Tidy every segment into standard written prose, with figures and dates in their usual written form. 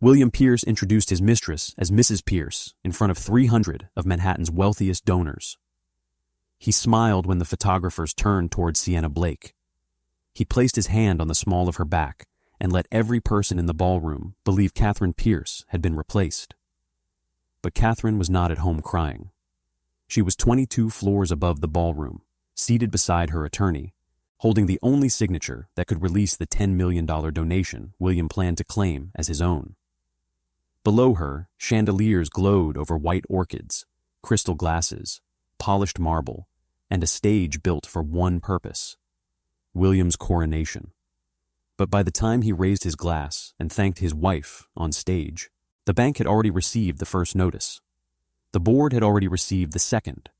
William Pierce introduced his mistress as Mrs. Pierce in front of 300 of Manhattan's wealthiest donors. He smiled when the photographers turned toward Sienna Blake. He placed his hand on the small of her back and let every person in the ballroom believe Catherine Pierce had been replaced. But Catherine was not at home crying. She was 22 floors above the ballroom, seated beside her attorney, holding the only signature that could release the $10 million donation William planned to claim as his own. Below her, chandeliers glowed over white orchids, crystal glasses, polished marble, and a stage built for one purpose: William's coronation. But by the time he raised his glass and thanked his wife on stage, the bank had already received the first notice. The board had already received the second,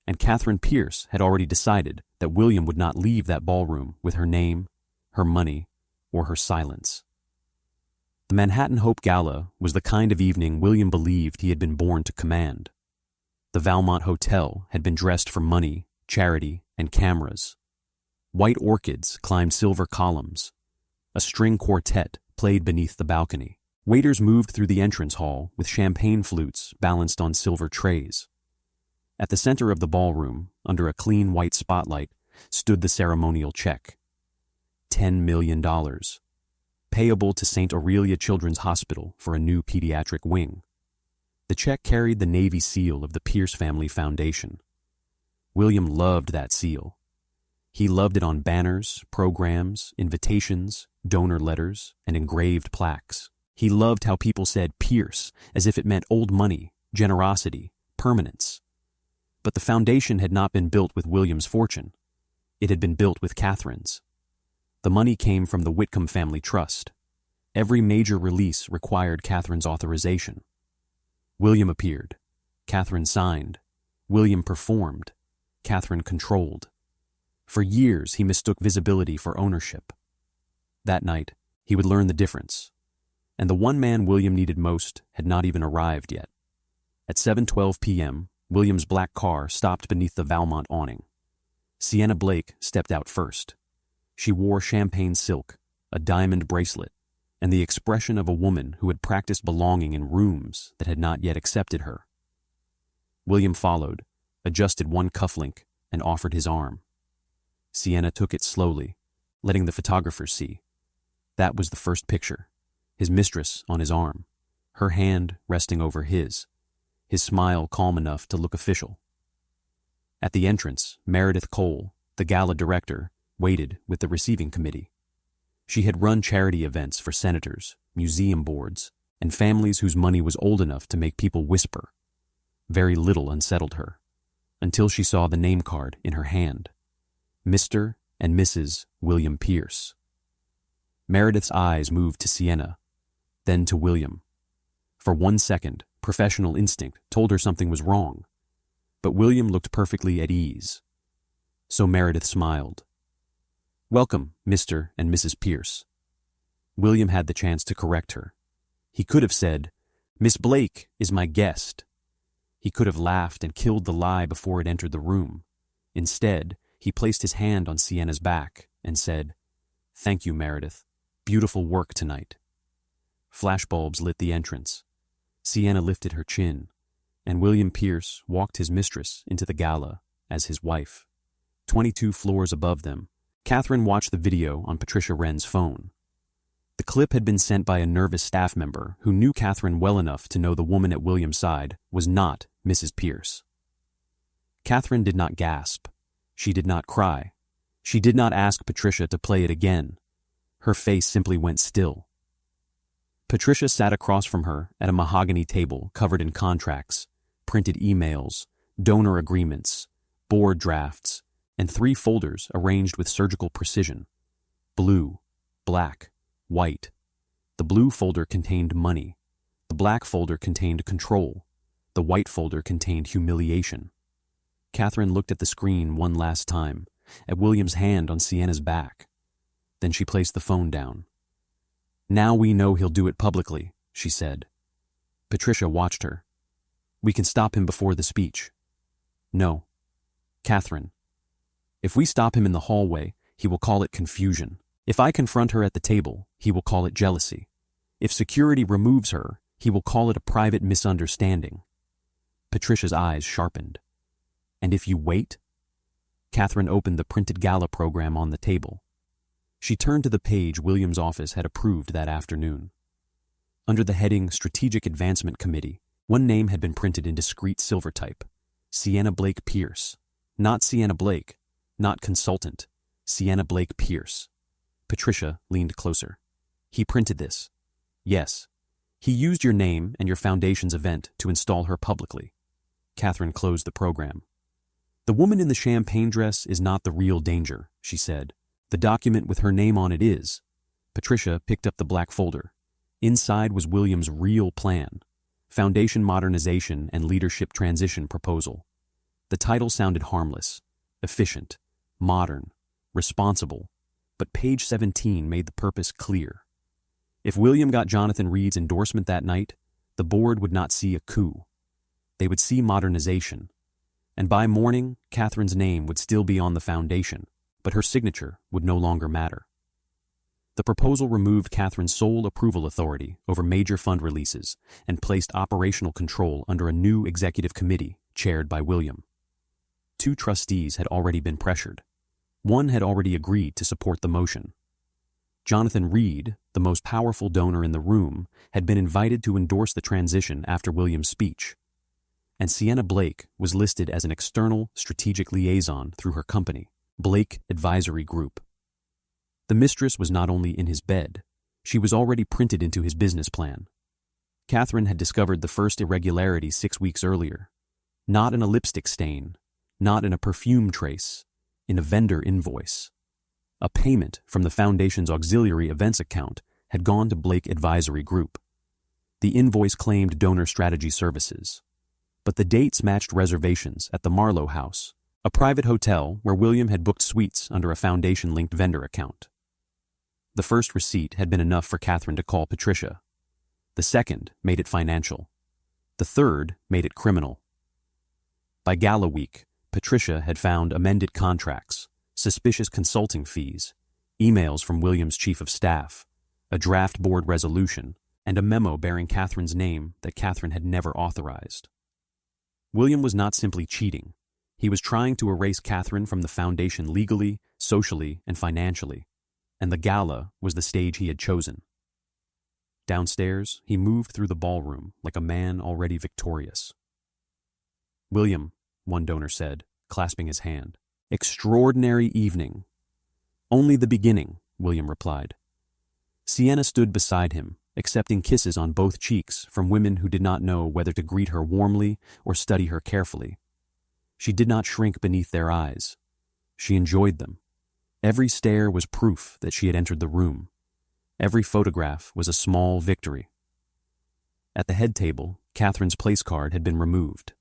and Catherine Pierce had already decided that William would not leave that ballroom with her name, her money, or her silence. The Manhattan Hope Gala was the kind of evening William believed he had been born to command. The Valmont Hotel had been dressed for money, charity, and cameras. White orchids climbed silver columns. A string quartet played beneath the balcony. Waiters moved through the entrance hall with champagne flutes balanced on silver trays. At the center of the ballroom, under a clean white spotlight, stood the ceremonial check. $10 million. Payable to St. Aurelia Children's Hospital for a new pediatric wing. The check carried the Navy seal of the Pierce Family Foundation. William loved that seal. He loved it on banners, programs, invitations, donor letters, and engraved plaques. He loved how people said Pierce as if it meant old money, generosity, permanence. But the foundation had not been built with William's fortune. It had been built with Catherine's. The money came from the Whitcomb Family Trust. Every major release required Catherine's authorization. William appeared. Catherine signed. William performed. Catherine controlled. For years, he mistook visibility for ownership. That night, he would learn the difference. And the one man William needed most had not even arrived yet. At 7:12 p.m., William's black car stopped beneath the Valmont awning. Sienna Blake stepped out first. She wore champagne silk, a diamond bracelet, and the expression of a woman who had practiced belonging in rooms that had not yet accepted her. William followed, adjusted one cufflink, and offered his arm. Sienna took it slowly, letting the photographers see. That was the first picture, his mistress on his arm, her hand resting over his smile calm enough to look official. At the entrance, Meredith Cole, the gala director, waited with the receiving committee. She had run charity events for senators, museum boards, and families whose money was old enough to make people whisper. Very little unsettled her, until she saw the name card in her hand. Mr. and Mrs. William Pierce. Meredith's eyes moved to Sienna, then to William. For 1 second, professional instinct told her something was wrong, but William looked perfectly at ease. So Meredith smiled. "Welcome, Mr. and Mrs. Pierce." William had the chance to correct her. He could have said, "Miss Blake is my guest." He could have laughed and killed the lie before it entered the room. Instead, he placed his hand on Sienna's back and said, "Thank you, Meredith. Beautiful work tonight." Flashbulbs lit the entrance. Sienna lifted her chin, and William Pierce walked his mistress into the gala as his wife. 22 floors above them, Catherine watched the video on Patricia Wren's phone. The clip had been sent by a nervous staff member who knew Catherine well enough to know the woman at William's side was not Mrs. Pierce. Catherine did not gasp. She did not cry. She did not ask Patricia to play it again. Her face simply went still. Patricia sat across from her at a mahogany table covered in contracts, printed emails, donor agreements, board drafts, and 3 folders arranged with surgical precision. Blue, black, white. The blue folder contained money. The black folder contained control. The white folder contained humiliation. Catherine looked at the screen one last time, at William's hand on Sienna's back. Then she placed the phone down. "Now we know he'll do it publicly," she said. Patricia watched her. "We can stop him before the speech." "No. Catherine. If we stop him in the hallway, he will call it confusion. If I confront her at the table, he will call it jealousy. If security removes her, he will call it a private misunderstanding. Patricia's eyes sharpened. And if you wait? Catherine opened the printed gala program on the table. She turned to the page William's office had approved that afternoon. Under the heading Strategic Advancement Committee, one name had been printed in discreet silver type. Sienna Blake Pierce. Not Sienna Blake, not consultant. Sienna Blake Pierce. Patricia leaned closer. He printed this. Yes. He used your name and your foundation's event to install her publicly. Catherine closed the program. The woman in the champagne dress is not the real danger, she said. The document with her name on it is. Patricia picked up the black folder. Inside was William's real plan. Foundation Modernization and Leadership Transition Proposal. The title sounded harmless, efficient, modern, responsible, but page 17 made the purpose clear. If William got Jonathan Reed's endorsement that night, the board would not see a coup. They would see modernization. And by morning, Catherine's name would still be on the foundation, but her signature would no longer matter. The proposal removed Catherine's sole approval authority over major fund releases and placed operational control under a new executive committee chaired by William. 2 trustees had already been pressured. One had already agreed to support the motion. Jonathan Reed, the most powerful donor in the room, had been invited to endorse the transition after William's speech. And Sienna Blake was listed as an external strategic liaison through her company, Blake Advisory Group. The mistress was not only in his bed, she was already printed into his business plan. Catherine had discovered the first irregularity 6 weeks earlier. Not in a lipstick stain, not in a perfume trace, in a vendor invoice. A payment from the foundation's auxiliary events account had gone to Blake Advisory Group. The invoice claimed donor strategy services. But the dates matched reservations at the Marlowe House, a private hotel where William had booked suites under a foundation-linked vendor account. The first receipt had been enough for Catherine to call Patricia. The second made it financial. The third made it criminal. By gala week, Patricia had found amended contracts, suspicious consulting fees, emails from William's chief of staff, a draft board resolution, and a memo bearing Catherine's name that Catherine had never authorized. William was not simply cheating. He was trying to erase Catherine from the foundation legally, socially, and financially, and the gala was the stage he had chosen. Downstairs, he moved through the ballroom like a man already victorious. "William," one donor said, clasping his hand. "Extraordinary evening." "Only the beginning," William replied. Sienna stood beside him, accepting kisses on both cheeks from women who did not know whether to greet her warmly or study her carefully. She did not shrink beneath their eyes. She enjoyed them. Every stare was proof that she had entered the room. Every photograph was a small victory. At the head table, Catherine's place card had been removed.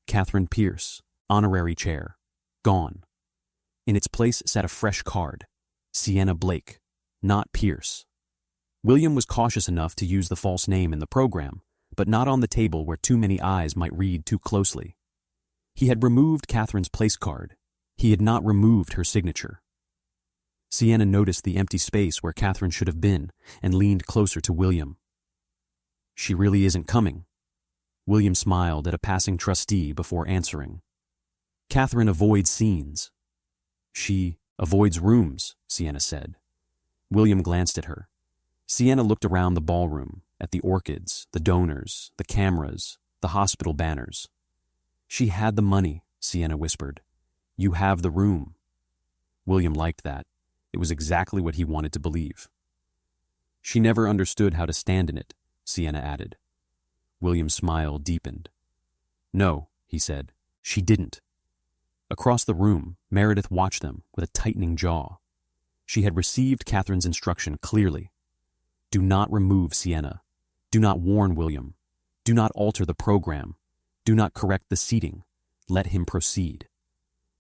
Catherine Pierce, honorary chair, gone. In its place sat a fresh card, Sienna Blake, not Pierce. William was cautious enough to use the false name in the program, but not on the table where too many eyes might read too closely. He had removed Catherine's place card. He had not removed her signature. Sienna noticed the empty space where Catherine should have been and leaned closer to William. "She really isn't coming." William smiled at a passing trustee before answering. "Catherine avoids scenes." "She avoids rooms," Sienna said. William glanced at her. Sienna looked around the ballroom, at the orchids, the donors, the cameras, the hospital banners. "She had the money," Sienna whispered. "You have the room." William liked that. It was exactly what he wanted to believe. "She never understood how to stand in it," Sienna added. William's smile deepened. "No," he said, "she didn't." Across the room, Meredith watched them with a tightening jaw. She had received Catherine's instruction clearly. Do not remove Sienna. Do not warn William. Do not alter the program. Do not correct the seating. Let him proceed.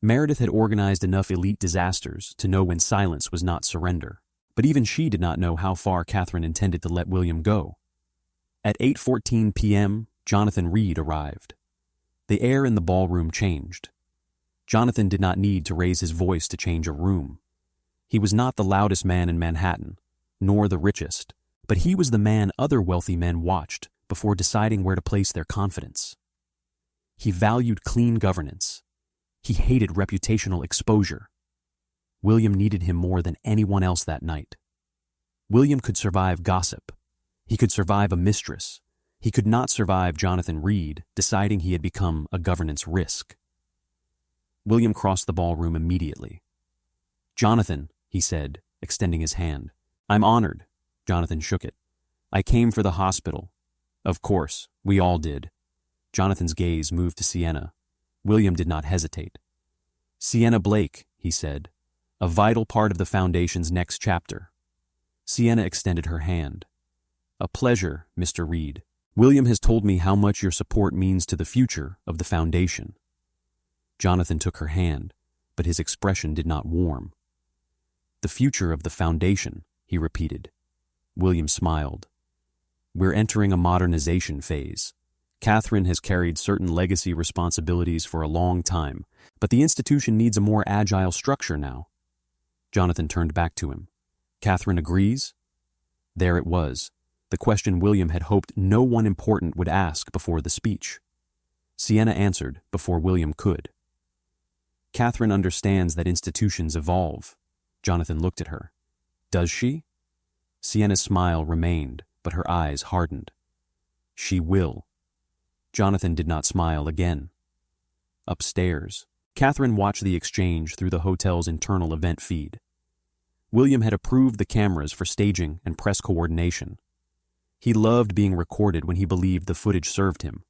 Meredith had organized enough elite disasters to know when silence was not surrender, but even she did not know how far Catherine intended to let William go. At 8:14 p.m., Jonathan Reed arrived. The air in the ballroom changed. Jonathan did not need to raise his voice to change a room. He was not the loudest man in Manhattan, nor the richest, But he was the man other wealthy men watched before deciding where to place their confidence. He valued clean governance. He hated reputational exposure. William needed him more than anyone else that night. William could survive gossip. He could survive a mistress. He could not survive Jonathan Reed deciding he had become a governance risk. William crossed the ballroom immediately. "Jonathan," he said, extending his hand. "I'm honored." Jonathan shook it. "I came for the hospital." "Of course, we all did." Jonathan's gaze moved to Sienna. William did not hesitate. "Sienna Blake," he said, "a vital part of the Foundation's next chapter." Sienna extended her hand. "A pleasure, Mr. Reed. William has told me how much your support means to the future of the Foundation." Jonathan took her hand, but his expression did not warm. "The future of the Foundation," he repeated. William smiled. "We're entering a modernization phase. Catherine has carried certain legacy responsibilities for a long time, but the institution needs a more agile structure now." Jonathan turned back to him. "Catherine agrees?" There it was, the question William had hoped no one important would ask before the speech. Sienna answered before William could. "Catherine understands that institutions evolve." Jonathan looked at her. "Does she?" Sienna's smile remained, but her eyes hardened. "She will." Jonathan did not smile again. Upstairs, Catherine watched the exchange through the hotel's internal event feed. William had approved the cameras for staging and press coordination. He loved being recorded when he believed the footage served him.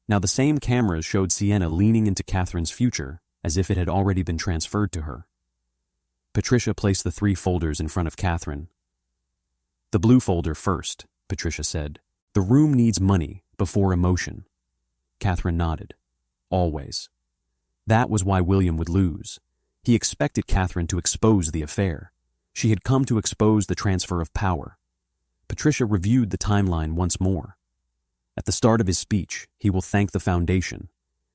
Now the same cameras showed Sienna leaning into Catherine's future as if it had already been transferred to her. Patricia placed the 3 folders in front of Catherine. "The blue folder first," Patricia said. "The room needs money before emotion." Catherine nodded. Always. That was why William would lose. He expected Catherine to expose the affair. She had come to expose the transfer of power. Patricia reviewed the timeline once more. At the start of his speech, he will thank the Foundation.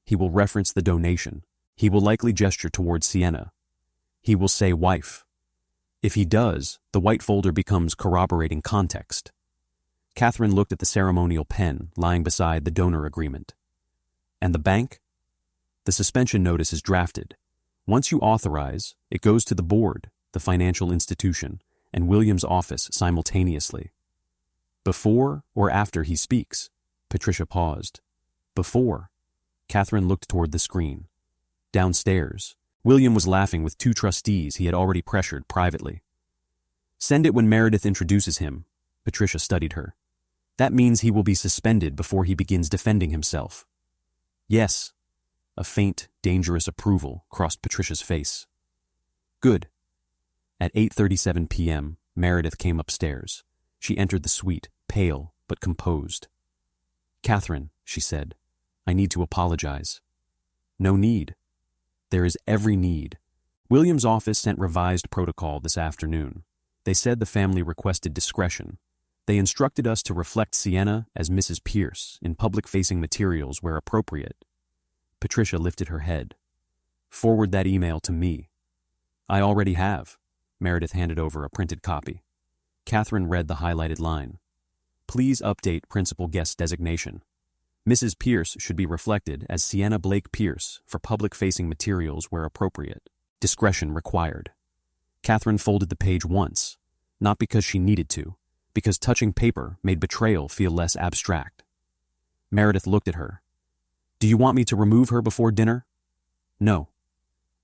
He will reference the donation. He will likely gesture towards Sienna. He will say wife. If he does, the white folder becomes corroborating context. Catherine looked at the ceremonial pen lying beside the donor agreement. "And the bank?" "The suspension notice is drafted. Once you authorize, it goes to the board, the financial institution, and William's office simultaneously." "Before or after he speaks?" Patricia paused. "Before." Catherine looked toward the screen. Downstairs, William was laughing with 2 trustees he had already pressured privately. "Send it when Meredith introduces him." Patricia studied her. "That means he will be suspended before he begins defending himself." "Yes." A faint, dangerous approval crossed Patricia's face. "Good." At 8:37 p.m., Meredith came upstairs. She entered the suite, pale but composed. "Catherine," she said, "I need to apologize." "No need." "There is every need." William's office sent revised protocol this afternoon. They said the family requested discretion. They instructed us to reflect Sienna as Mrs. Pierce in public-facing materials where appropriate. Patricia lifted her head. "Forward that email to me." "I already have." Meredith handed over a printed copy. Catherine read the highlighted line. "Please update principal guest designation. Mrs. Pierce should be reflected as Sienna Blake Pierce for public-facing materials where appropriate. Discretion required." Catherine folded the page once, not because she needed to, because touching paper made betrayal feel less abstract. Meredith looked at her. "Do you want me to remove her before dinner?" "No."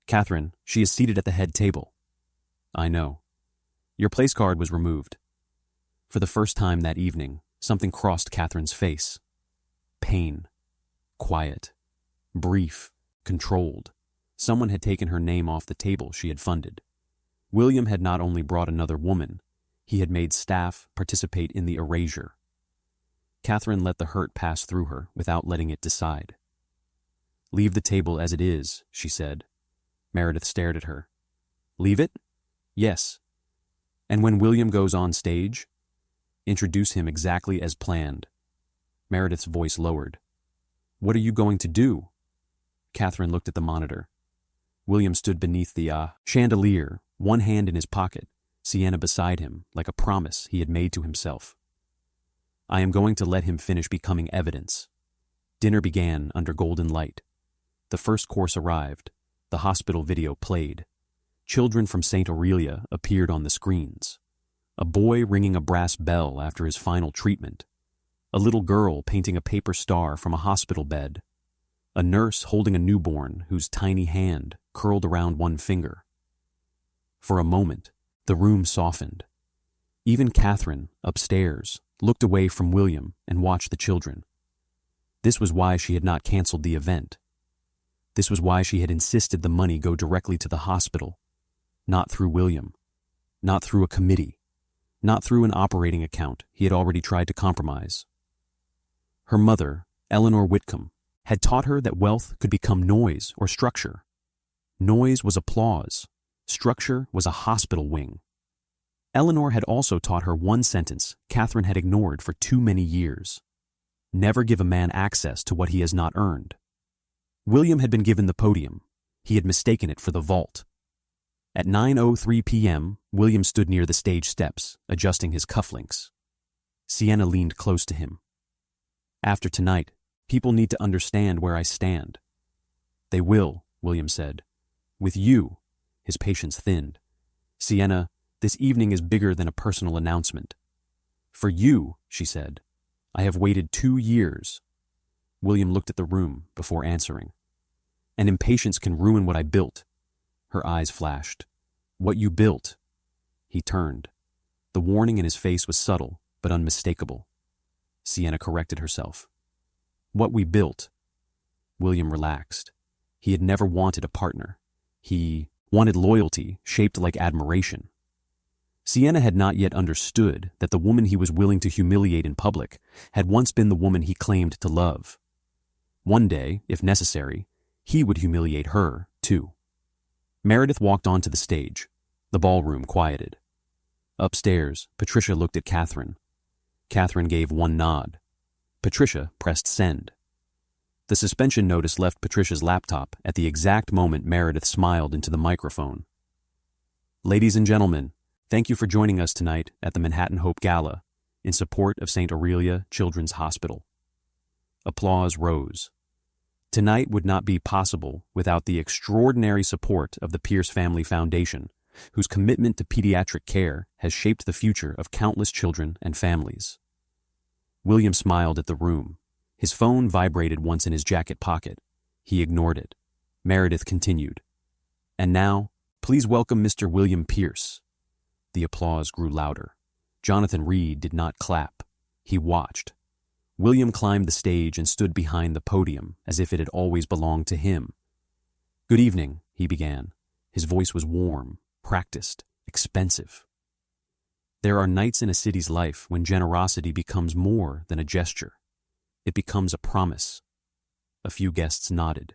"Catherine, she is seated at the head table." "I know." "Your place card was removed." For the first time that evening, something crossed Catherine's face. Pain. Quiet. Brief. Controlled. Someone had taken her name off the table she had funded. William had not only brought another woman, he had made staff participate in the erasure. Catherine let the hurt pass through her without letting it decide. "Leave the table as it is," she said. Meredith stared at her. "Leave it?" "Yes." "And when William goes on stage, introduce him exactly as planned." Meredith's voice lowered. "What are you going to do?" Catherine looked at the monitor. William stood beneath the chandelier, one hand in his pocket, Sienna beside him, like a promise he had made to himself. I am going to let him finish becoming evidence. Dinner began under golden light. The first course arrived. The hospital video played. Children from St. Aurelia appeared on the screens. A boy ringing a brass bell after his final treatment. A little girl painting a paper star from a hospital bed. A nurse holding a newborn whose tiny hand curled around one finger. For a moment, the room softened. Even Catherine, upstairs, looked away from William and watched the children. This was why she had not canceled the event. This was why she had insisted the money go directly to the hospital, not through William, not through a committee, not through an operating account he had already tried to compromise. Her mother, Eleanor Whitcomb, had taught her that wealth could become noise or structure. Noise was applause. Structure was a hospital wing. Eleanor had also taught her one sentence Catherine had ignored for too many years. Never give a man access to what he has not earned. William had been given the podium. He had mistaken it for the vault. At 9:03 p.m., William stood near the stage steps, adjusting his cufflinks. Sienna leaned close to him. After tonight, people need to understand where I stand. They will, William said. With you. His patience thinned. Sienna, this evening is bigger than a personal announcement. For you, she said. I have waited 2 years. William looked at the room before answering. And impatience can ruin what I built. Her eyes flashed. What you built. He turned. The warning in his face was subtle, but unmistakable. Sienna corrected herself. What we built. William relaxed. He had never wanted a partner. He wanted loyalty shaped like admiration. Sienna had not yet understood that the woman he was willing to humiliate in public had once been the woman he claimed to love. One day, if necessary, he would humiliate her, too. Meredith walked onto the stage. The ballroom quieted. Upstairs, Patricia looked at Catherine. Catherine gave one nod. Patricia pressed send. The suspension notice left Patricia's laptop at the exact moment Meredith smiled into the microphone. Ladies and gentlemen, thank you for joining us tonight at the Manhattan Hope Gala in support of St. Aurelia Children's Hospital. Applause rose. Tonight would not be possible without the extraordinary support of the Pierce Family Foundation, whose commitment to pediatric care has shaped the future of countless children and families. William smiled at the room. His phone vibrated once in his jacket pocket. He ignored it. Meredith continued. And now, please welcome Mr. William Pierce. The applause grew louder. Jonathan Reed did not clap. He watched. William climbed the stage and stood behind the podium as if it had always belonged to him. Good evening, he began. His voice was warm, practiced, expensive. There are nights in a city's life when generosity becomes more than a gesture. It becomes a promise. A few guests nodded.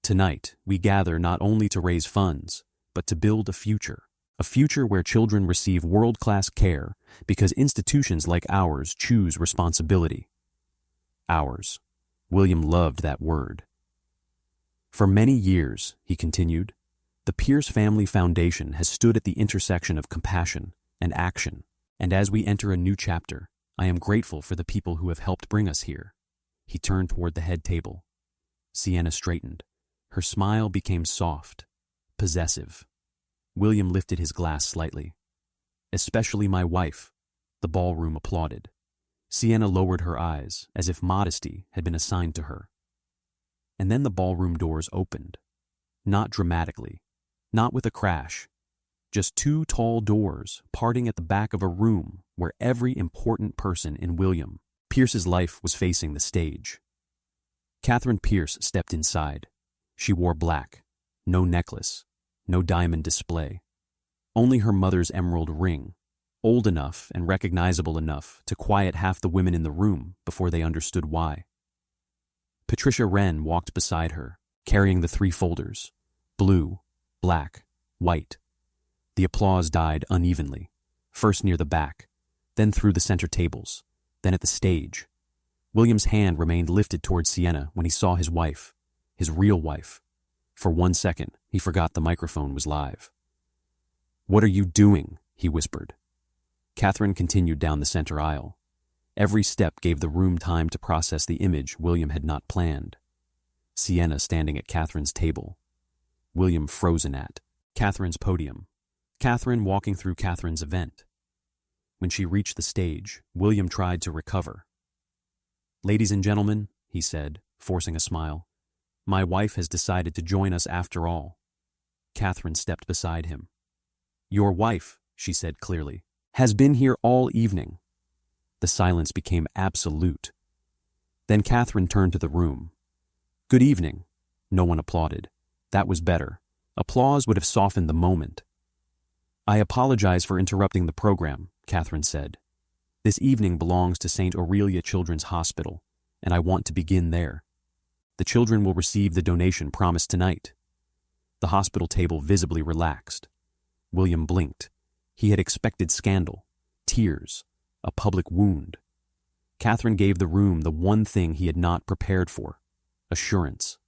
Tonight, we gather not only to raise funds, but to build a future where children receive world-class care because institutions like ours choose responsibility. Ours. William loved that word. For many years, he continued, the Pierce Family Foundation has stood at the intersection of compassion and action, and as we enter a new chapter, I am grateful for the people who have helped bring us here. He turned toward the head table. Sienna straightened. Her smile became soft, possessive. William lifted his glass slightly. Especially my wife. The ballroom applauded. Sienna lowered her eyes, as if modesty had been assigned to her. And then the ballroom doors opened. Not dramatically, not with a crash. Just 2 tall doors parting at the back of a room where every important person in William Pierce's life was facing the stage. Catherine Pierce stepped inside. She wore black, no necklace, no diamond display. Only her mother's emerald ring, old enough and recognizable enough to quiet half the women in the room before they understood why. Patricia Wren walked beside her, carrying the 3 folders, blue, black, white. The applause died unevenly, first near the back, then through the center tables, then at the stage. William's hand remained lifted toward Sienna when he saw his wife, his real wife. For 1 second, he forgot the microphone was live. What are you doing? he whispered. Catherine continued down the center aisle. Every step gave the room time to process the image William had not planned. Sienna standing at Catherine's table. William frozen at Catherine's podium. Catherine walking through Catherine's event. When she reached the stage, William tried to recover. "Ladies and gentlemen," he said, forcing a smile, "my wife has decided to join us after all." Catherine stepped beside him. "Your wife," she said clearly, "has been here all evening." The silence became absolute. Then Catherine turned to the room. "Good evening." No one applauded. That was better. Applause would have softened the moment. "I apologize for interrupting the program," Catherine said. "This evening belongs to St. Aurelia Children's Hospital, and I want to begin there. The children will receive the donation promised tonight." The hospital table visibly relaxed. William blinked. He had expected scandal, tears, a public wound. Catherine gave the room the one thing he had not prepared for: assurance.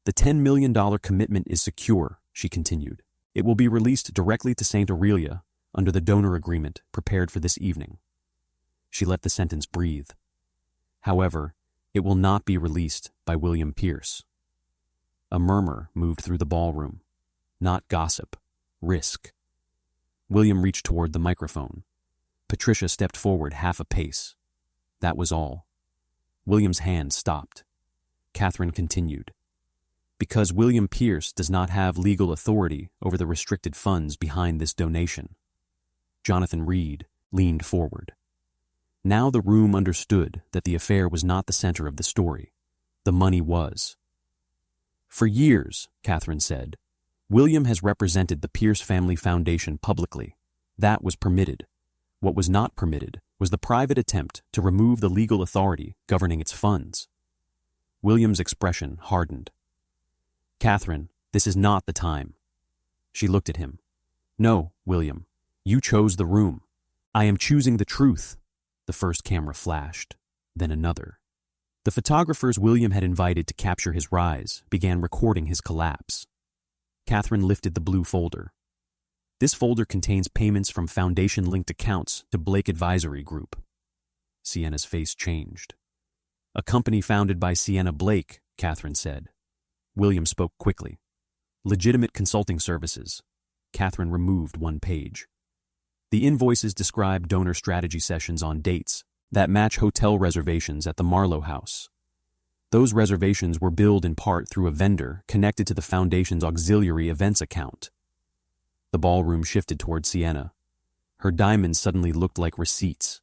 "The $10 million commitment is secure," she continued. "It will be released directly to St. Aurelia under the donor agreement prepared for this evening." She let the sentence breathe. "However, it will not be released by William Pierce." A murmur moved through the ballroom. Not gossip, risk. William reached toward the microphone. Patricia stepped forward half a pace. That was all. William's hand stopped. Catherine continued. "Because William Pierce does not have legal authority over the restricted funds behind this donation." Jonathan Reed leaned forward. Now the room understood that the affair was not the center of the story. The money was. "For years," Catherine said, "William has represented the Pierce Family Foundation publicly. That was permitted. What was not permitted was the private attempt to remove the legal authority governing its funds." William's expression hardened. "Catherine, this is not the time." She looked at him. "No, William, you chose the room. I am choosing the truth." The first camera flashed, then another. The photographers William had invited to capture his rise began recording his collapse. Catherine lifted the blue folder. "This folder contains payments from foundation-linked accounts to Blake Advisory Group." Sienna's face changed. "A company founded by Sienna Blake," Catherine said. William spoke quickly. "Legitimate consulting services." Catherine removed one page. The invoices describe donor strategy sessions on dates that match hotel reservations at the Marlowe House. Those reservations were billed in part through a vendor connected to the foundation's auxiliary events account. The ballroom shifted toward Sienna. Her diamonds suddenly looked like receipts.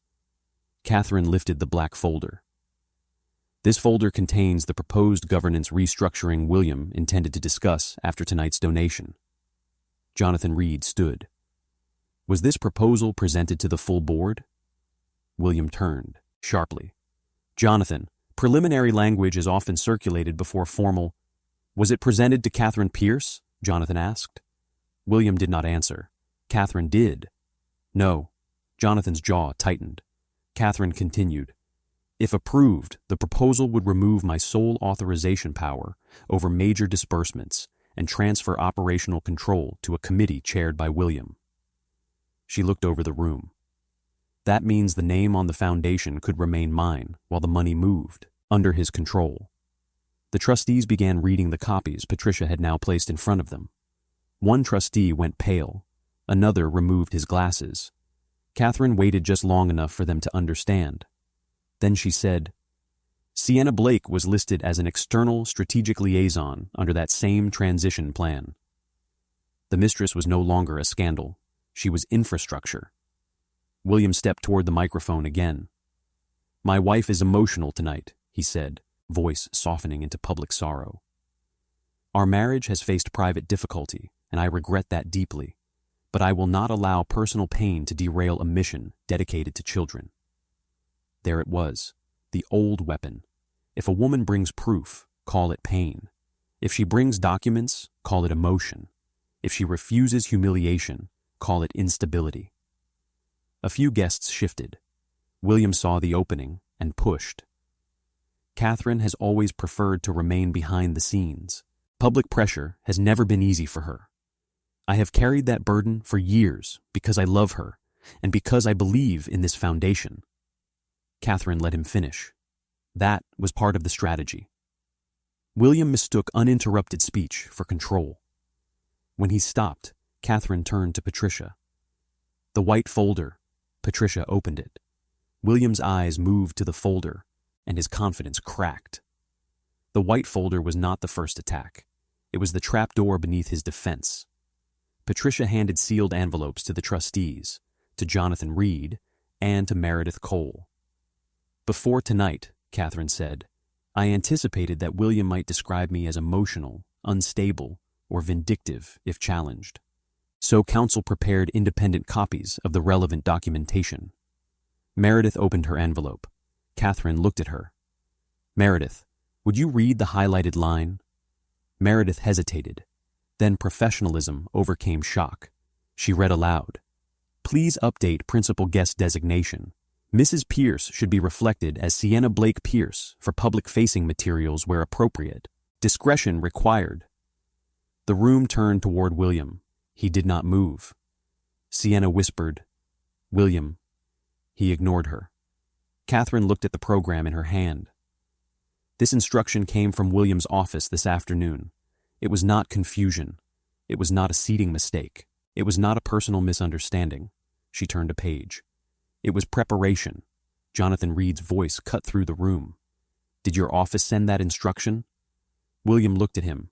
Catherine lifted the black folder. "This folder contains the proposed governance restructuring William intended to discuss after tonight's donation." Jonathan Reed stood. "Was this proposal presented to the full board?" William turned, sharply. "Jonathan, preliminary language is often circulated before formal—" "Was it presented to Catherine Pierce?" Jonathan asked. William did not answer. Catherine did. "No." Jonathan's jaw tightened. Catherine continued. "If approved, the proposal would remove my sole authorization power over major disbursements and transfer operational control to a committee chaired by William." She looked over the room. "That means the name on the foundation could remain mine while the money moved, under his control." The trustees began reading the copies Patricia had now placed in front of them. One trustee went pale. Another removed his glasses. Catherine waited just long enough for them to understand. Then she said, "Sienna Blake was listed as an external strategic liaison under that same transition plan." The mistress was no longer a scandal. She was infrastructure. William stepped toward the microphone again. "My wife is emotional tonight," he said, voice softening into public sorrow. "Our marriage has faced private difficulty, and I regret that deeply, but I will not allow personal pain to derail a mission dedicated to children." There it was, the old weapon. If a woman brings proof, call it pain. If she brings documents, call it emotion. If she refuses humiliation, call it instability. A few guests shifted. William saw the opening and pushed. Catherine has always preferred to remain behind the scenes. Public pressure has never been easy for her. I have carried that burden for years because I love her and because I believe in this foundation. Catherine let him finish. That was part of the strategy. William mistook uninterrupted speech for control. When he stopped, Catherine turned to Patricia. The white folder. Patricia opened it. William's eyes moved to the folder, and his confidence cracked. The white folder was not the first attack. It was the trapdoor beneath his defense. Patricia handed sealed envelopes to the trustees, to Jonathan Reed, and to Meredith Cole. Before tonight, Catherine said, I anticipated that William might describe me as emotional, unstable, or vindictive if challenged. So counsel prepared independent copies of the relevant documentation. Meredith opened her envelope. Catherine looked at her. Meredith, would you read the highlighted line? Meredith hesitated. Then professionalism overcame shock. She read aloud. Please update principal guest designation. Mrs. Pierce should be reflected as Sienna Blake Pierce for public-facing materials where appropriate. Discretion required. The room turned toward William. He did not move. Sienna whispered, William. He ignored her. Catherine looked at the program in her hand. This instruction came from William's office this afternoon. It was not confusion. It was not a seating mistake. It was not a personal misunderstanding. She turned a page. It was preparation. Jonathan Reed's voice cut through the room. Did your office send that instruction? William looked at him.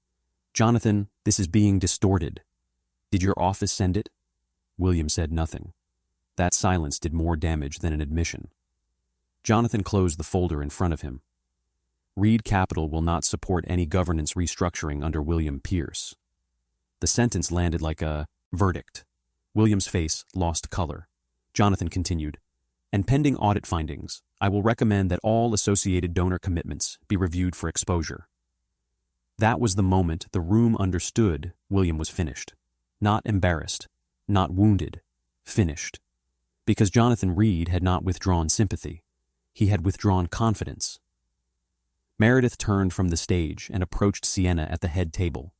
Jonathan, this is being distorted. Did your office send it? William said nothing. That silence did more damage than an admission. Jonathan closed the folder in front of him. Reed Capital will not support any governance restructuring under William Pierce. The sentence landed like a verdict. William's face lost color. Jonathan continued, and pending audit findings, I will recommend that all associated donor commitments be reviewed for exposure. That was the moment the room understood William was finished. Not embarrassed, not wounded, finished. Because Jonathan Reed had not withdrawn sympathy. He had withdrawn confidence. Meredith turned from the stage and approached Sienna at the head table.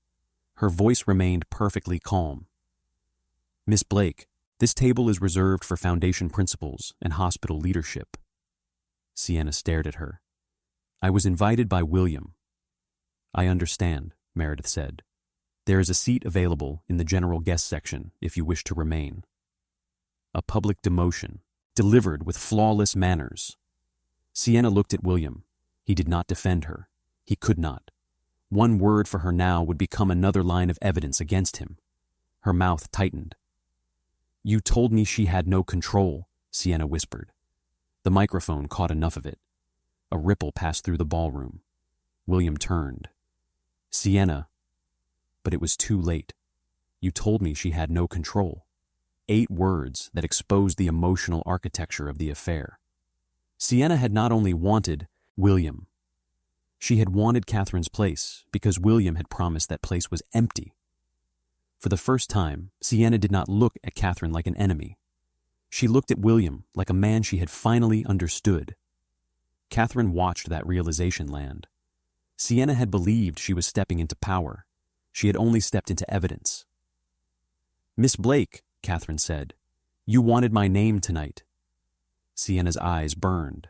Her voice remained perfectly calm. Miss Blake, this table is reserved for foundation principals and hospital leadership. Sienna stared at her. I was invited by William. I understand, Meredith said. There is a seat available in the general guest section if you wish to remain. A public demotion, delivered with flawless manners. Sienna looked at William. He did not defend her. He could not. One word for her now would become another line of evidence against him. Her mouth tightened. You told me she had no control, Sienna whispered. The microphone caught enough of it. A ripple passed through the ballroom. William turned. Sienna. But it was too late. You told me she had no control. 8 words that exposed the emotional architecture of the affair. Sienna had not only wanted William. She had wanted Catherine's place because William had promised that place was empty. For the first time, Sienna did not look at Catherine like an enemy. She looked at William like a man she had finally understood. Catherine watched that realization land. Sienna had believed she was stepping into power. She had only stepped into evidence. Miss Blake, Catherine said, you wanted my name tonight. Sienna's eyes burned.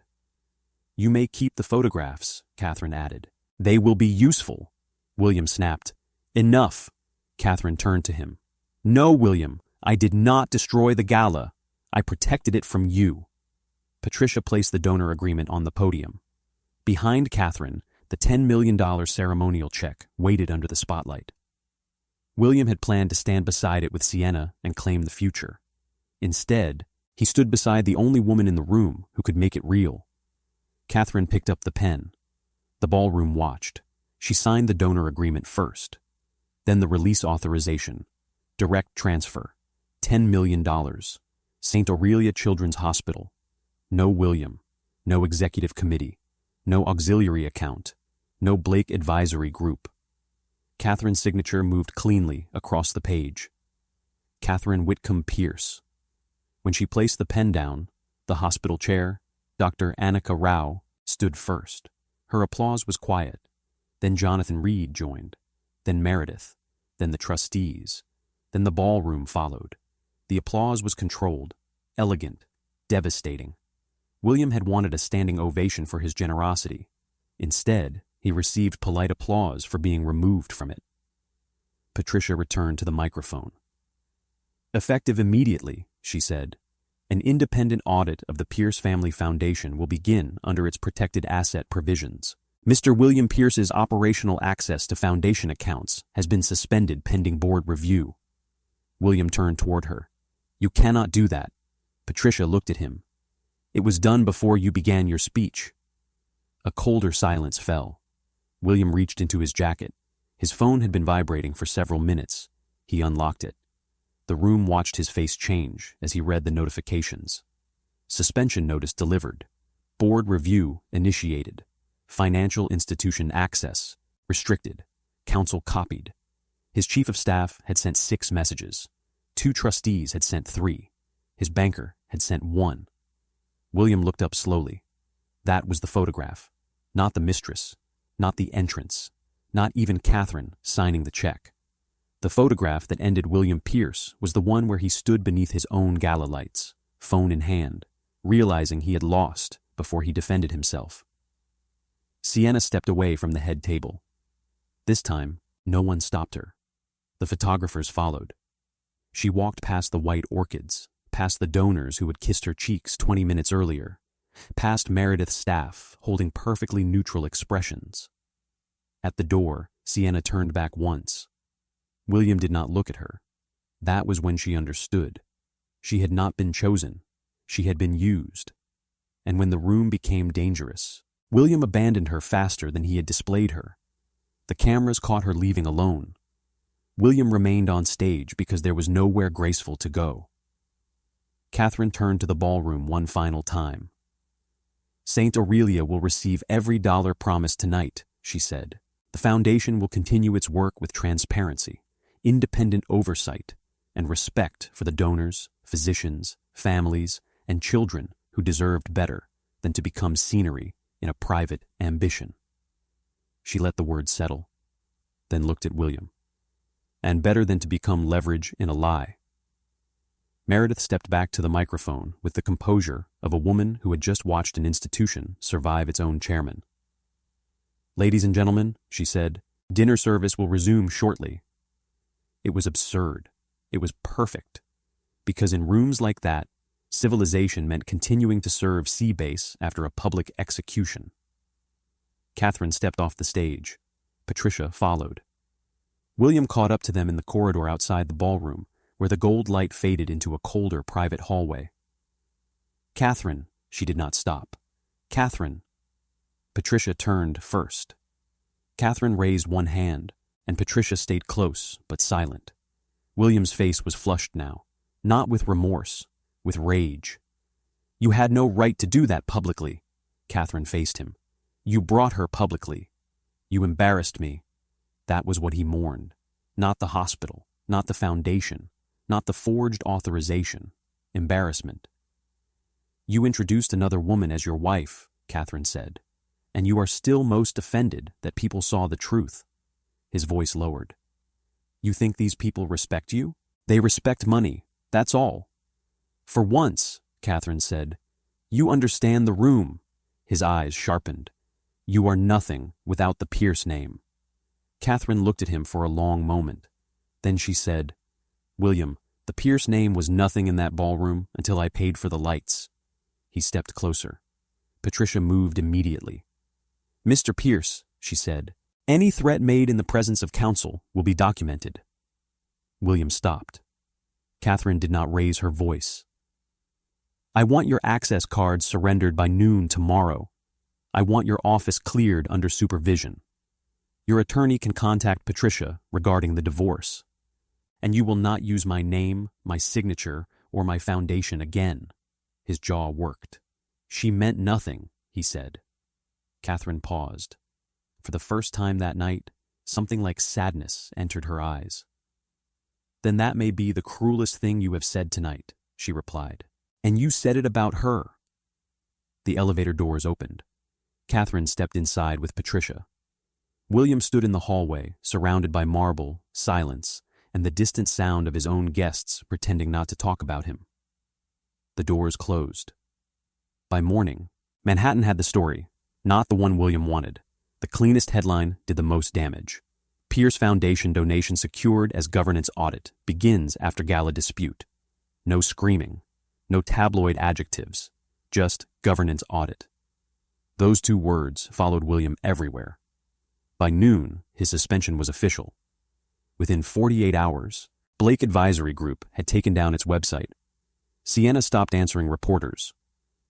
You may keep the photographs, Catherine added. They will be useful. William snapped. Enough. Catherine turned to him. No, William, I did not destroy the gala. I protected it from you. Patricia placed the donor agreement on the podium. Behind Catherine, the $10 million ceremonial check waited under the spotlight. William had planned to stand beside it with Sienna and claim the future. Instead, he stood beside the only woman in the room who could make it real. Catherine picked up the pen. The ballroom watched. She signed the donor agreement first. Then the release authorization. Direct transfer. $10 million. St. Aurelia Children's Hospital. No William. No executive committee. No auxiliary account. No Blake advisory group. Catherine's signature moved cleanly across the page. Catherine Whitcomb Pierce. When she placed the pen down, the hospital chair, Dr. Annika Rao, stood first. Her applause was quiet. Then Jonathan Reed joined. Then Meredith. Then the trustees. Then the ballroom followed. The applause was controlled, elegant, devastating. William had wanted a standing ovation for his generosity. Instead, he received polite applause for being removed from it. Patricia returned to the microphone. "Effective immediately," she said, "an independent audit of the Pierce Family Foundation will begin under its protected asset provisions. Mr. William Pierce's operational access to foundation accounts has been suspended pending board review." William turned toward her. "You cannot do that." Patricia looked at him. "It was done before you began your speech." A colder silence fell. William reached into his jacket. His phone had been vibrating for several minutes. He unlocked it. The room watched his face change as he read the notifications. Suspension notice delivered. Board review initiated. Financial institution access restricted. Counsel copied. His chief of staff had sent 6 messages. 2 trustees had sent 3. His banker had sent 1. William looked up slowly. That was the photograph. Not the mistress. Not the entrance. Not even Catherine signing the check. The photograph that ended William Pierce was the one where he stood beneath his own gala lights, phone in hand, realizing he had lost before he defended himself. Sienna stepped away from the head table. This time, no one stopped her. The photographers followed. She walked past the white orchids, past the donors who had kissed her cheeks 20 minutes earlier, past Meredith's staff holding perfectly neutral expressions. At the door, Sienna turned back once. William did not look at her. That was when she understood. She had not been chosen. She had been used. And when the room became dangerous, William abandoned her faster than he had displayed her. The cameras caught her leaving alone. William remained on stage because there was nowhere graceful to go. Catherine turned to the ballroom one final time. "Saint Aurelia will receive every dollar promised tonight," she said. "The foundation will continue its work with transparency, independent oversight, and respect for the donors, physicians, families, and children who deserved better than to become scenery in a private ambition." She let the words settle, then looked at William. "And better than to become leverage in a lie." Meredith stepped back to the microphone with the composure of a woman who had just watched an institution survive its own chairman. "Ladies and gentlemen," she said, "dinner service will resume shortly." It was absurd. It was perfect. Because in rooms like that, civilization meant continuing to serve sea base after a public execution. Catherine stepped off the stage. Patricia followed. William caught up to them in the corridor outside the ballroom, where the gold light faded into a colder private hallway. "Catherine," she did not stop. "Catherine." Patricia turned first. Catherine raised one hand, and Patricia stayed close but silent. William's face was flushed now, not with remorse, with rage. "You had no right to do that publicly," Catherine faced him. "You brought her publicly. You embarrassed me." That was what he mourned. Not the hospital, not the foundation, not the forged authorization. Embarrassment. "You introduced another woman as your wife," Catherine said, "and you are still most offended that people saw the truth." His voice lowered. "You think these people respect you? They respect money, that's all." "For once," Catherine said, "you understand the room." His eyes sharpened. "You are nothing without the Pierce name." Catherine looked at him for a long moment. Then she said, "William, the Pierce name was nothing in that ballroom until I paid for the lights." He stepped closer. Patricia moved immediately. "Mr. Pierce," she said, "any threat made in the presence of counsel will be documented." William stopped. Catherine did not raise her voice. "I want your access cards surrendered by noon tomorrow. I want your office cleared under supervision. Your attorney can contact Patricia regarding the divorce. And you will not use my name, my signature, or my foundation again." His jaw worked. "She meant nothing," he said. Catherine paused. For the first time that night, something like sadness entered her eyes. "Then that may be the cruelest thing you have said tonight," she replied. "And you said it about her." The elevator doors opened. Catherine stepped inside with Patricia. William stood in the hallway, surrounded by marble, silence, and the distant sound of his own guests pretending not to talk about him. The doors closed. By morning, Manhattan had the story, not the one William wanted. The cleanest headline did the most damage. Pierce Foundation donation secured as governance audit begins after gala dispute. No screaming, no tabloid adjectives, just governance audit. Those two words followed William everywhere. By noon, his suspension was official. Within 48 hours, Blake Advisory Group had taken down its website. Sienna stopped answering reporters.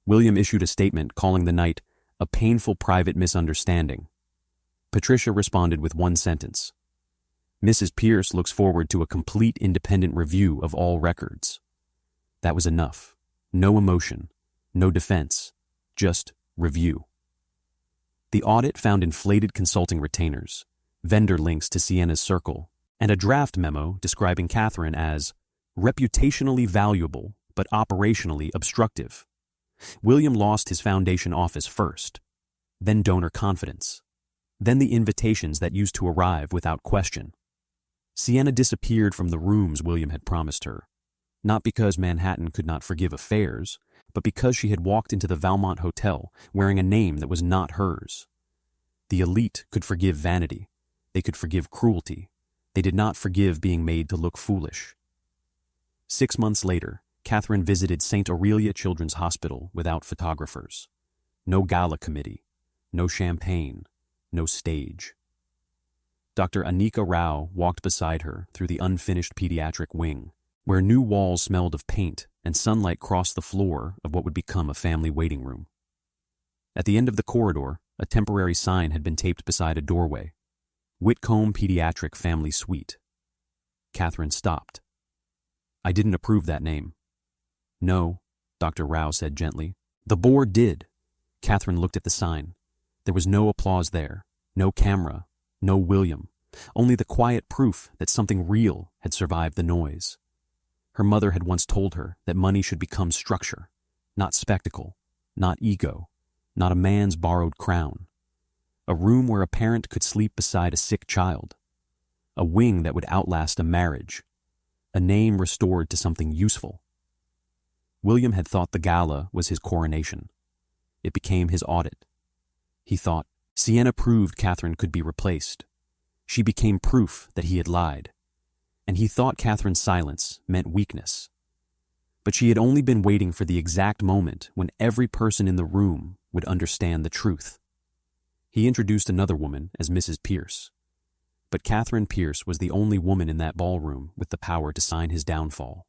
William issued a statement calling the night a painful private misunderstanding. Patricia responded with one sentence. Mrs. Pierce looks forward to a complete independent review of all records. That was enough. No emotion, no defense, just review. The audit found inflated consulting retainers, vendor links to Sienna's circle, and a draft memo describing Catherine as reputationally valuable but operationally obstructive. William lost his foundation office first, then donor confidence, then the invitations that used to arrive without question. Sienna disappeared from the rooms William had promised her, not because Manhattan could not forgive affairs, but because she had walked into the Valmont Hotel wearing a name that was not hers. The elite could forgive vanity. They could forgive cruelty. They did not forgive being made to look foolish. 6 months later, Catherine visited St. Aurelia Children's Hospital without photographers. No gala committee, no champagne, no stage. Dr. Anika Rao walked beside her through the unfinished pediatric wing, where new walls smelled of paint and sunlight crossed the floor of what would become a family waiting room. At the end of the corridor, a temporary sign had been taped beside a doorway. Whitcomb Pediatric Family Suite. Catherine stopped. I didn't approve that name. No, Dr. Rao said gently. The board did. Catherine looked at the sign. There was no applause there, no camera, no William, only the quiet proof that something real had survived the noise. Her mother had once told her that money should become structure, not spectacle, not ego, not a man's borrowed crown. A room where a parent could sleep beside a sick child. A wing that would outlast a marriage. A name restored to something useful. William had thought the gala was his coronation. It became his audit. He thought, Sienna proved Catherine could be replaced. She became proof that he had lied. And he thought Catherine's silence meant weakness. But she had only been waiting for the exact moment when every person in the room would understand the truth. He introduced another woman as Mrs. Pierce. But Catherine Pierce was the only woman in that ballroom with the power to sign his downfall.